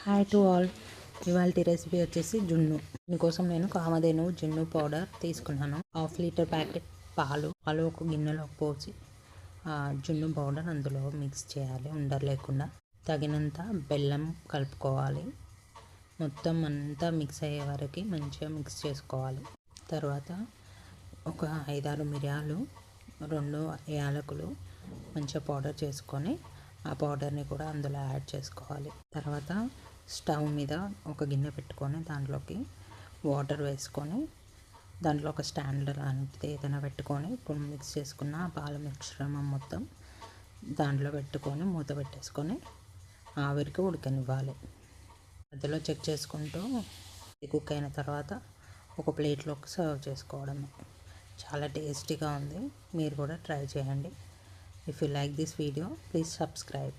Hi to all. ఇవాళ recipe వచ్చేసి జున్ను. దీనికోసం నేను కామధేను జున్ను పౌడర్ తీసుకున్నాను. 1/2 లీటర్ ప్యాకెట్ పాలు ఒక గిన్నెలోకి పోసి జున్ను పౌడర్ అందులో మిక్స్ చేయాలి, ఉండలు లేకుండా. తగినంత బెల్లం కలుపుకోవాలి. మొత్తం అంతా మిక్స్ అయ్యే వరకు మంచిగా మిక్స్ చేసుకోవాలి. తర్వాత ఒక 5-6 మిరియాలు, 2 యాలకులు మంచిగా పౌడర్ చేసుకొని ఆ పౌడర్ని కూడా అందులో యాడ్ చేసుకోవాలి. తర్వాత స్టవ్ మీద ఒక గిన్నె పెట్టుకొని దాంట్లోకి వాటర్ వేసుకొని దాంట్లో ఒక స్టాండ్ లాంటిది ఏదైనా పెట్టుకొని ఇప్పుడు మిక్స్ చేసుకున్న పాల మిశ్రమం మొత్తం దాంట్లో పెట్టుకొని మూత పెట్టేసుకొని ఆవిరికి ఉడకనివ్వాలి. మధ్యలో చెక్ చేసుకుంటూ కుక్ అయిన తర్వాత ఒక ప్లేట్లోకి సర్వ్ చేసుకోవడమే. చాలా టేస్టీగా ఉంది. మీరు కూడా ట్రై చేయండి. If you like this video, please subscribe.